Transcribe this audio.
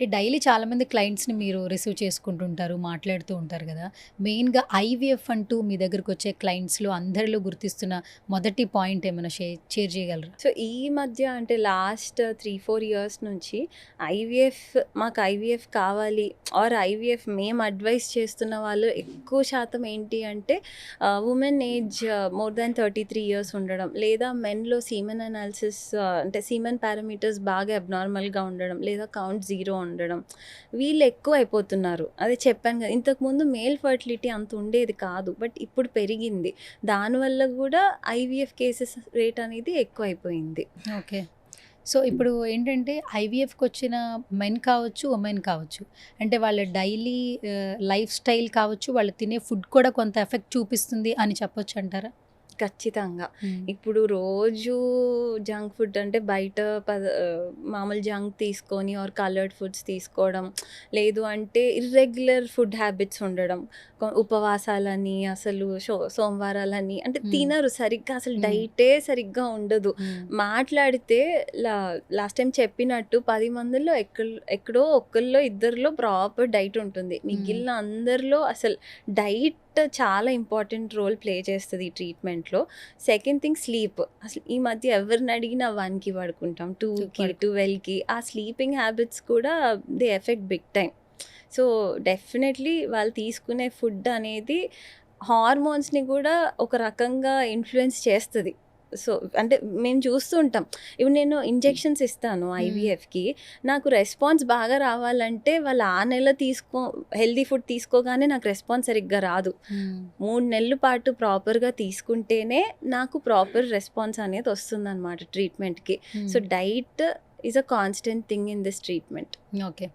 అంటే డైలీ చాలామంది క్లయింట్స్‌ని మీరు రిసీవ్ చేసుకుంటుంటారు, మాట్లాడుతూ ఉంటారు గదా! మెయిన్‌గా ఐవీఎఫ్ అంటూ మీ దగ్గరకొచ్చే క్లయింట్స్‌లో అందరిలో గుర్తిస్తున్న మొదటి పాయింట్ ఏమైనా షేర్ చేయగలరా? సో, ఈ మధ్య అంటే లాస్ట్ 3, 4 ఇయర్స్ నుంచి ఐవీఎఫ్ మాకు ఐవీఎఫ్ కావాలి ఐవీఎఫ్ మేము అడ్వైస్ చేస్తున్న వాళ్ళు ఎక్కువ శాతం ఏంటి అంటే women age more than 33 years ఉండడం, లేదా మెన్‌లో సీమెన్ అనాలిసిస్ అంటే సీమెన్ పారామీటర్స్ బాగా అబ్నార్మల్‌గా ఉండడం, లేదా కౌంట్ 0 ఉండడం. వీళ్ళు ఎక్కువైపోతున్నారు. అదే చెప్పాను గదా! ఇంతకుముందు మేల్ ఫర్టిలిటీ అంత ఉండేది కాదు. బట్ ఇప్పుడు పెరిగింది. దానివల్ల గూడా ఐవీఎఫ్ కేసెస్ రేట్ అనేది ఎక్కువైపోయింది. ఓకే. సో, ఇప్పుడు ఏంటంటే ఐవీఎఫ్‌కొచ్చిన మెన్ కావచ్చు, వుమెన్ కావచ్చు. అంటే వాళ్ళ డైలీ లైఫ్ స్టైల్ కావచ్చు, వాళ్ళు తినే ఫుడ్ కూడా కొంత ఎఫెక్ట్ చూపిస్తుంది అని చెప్పొచ్చంటారా? ఖచ్చితంగా. హ్మ్. ఇప్పుడు రోజు జంక్ ఫుడ్ అంటే బయట మామూలు జంక్ తీసుకొని కలర్డ్ ఫుడ్స్ తీసుకోవడం, లేదు అంటే ఇర్రెగ్యులర్ ఫుడ్ హ్యాబిట్స్ ఉండడం, ఉపవాసాలని అసలు సోమవారాలని అంటే హ్మ్. తినరు సరిగ్గా, అసలు హ్మ్. డైటే సరిగ్గా ఉండదు. హ్మ్. మాట్లాడితే లా లాస్ట్ టైం చెప్పినట్టు 10 మందిలో ఎక్కడో ఒకళ్ళో ఇద్దరిలో ప్రాపర్ డైట్ ఉంటుంది. హ్మ్. మిగిలిన అందరిలో అసలు డైట్ చాలా ఇంపార్టెంట్ రోల్ ప్లే చేస్తది ఈ ట్రీట్మెంట్‌లో. Second thing sleep. అసలు ఈ మధ్య ఎవరిని అడిగినా 1కి పడుకుంటాం, 2కి, సూపర్. 12కి. ఆ స్లీపింగ్ హ్యాబిట్స్ కూడా they affect big time. So, definitely వాళ్ళు తీసుకునే ఫుడ్ అనేది హార్మోన్స్‌ని కూడా ఒక రకంగా ఇన్‌ఫ్లూయెన్స్ చేస్తది. సో, అంటే మేము చూస్తూ ఉంటాం. ఇప్పుడు నేను ఇంజెక్షన్స్ ఇస్తాను హ్మ్. ఐవీఎఫ్‌కి. నాకు రెస్పాన్స్ బాగా రావాలంటే వాళ్ళు ఆ నెల హెల్తీ ఫుడ్ తీసుకోగానే నాకు రెస్పాన్స్ సరిగ్గా రాదు. హ్మ్. 3 నెలల పాటు ప్రాపర్‌గా తీసుకుంటేనే నాకు ప్రాపర్ రెస్పాన్స్ అనేది వస్తుందనమాట ట్రీట్మెంట్‌కి. సో, హ్మ్. Diet is a constant thing in this treatment. Okay.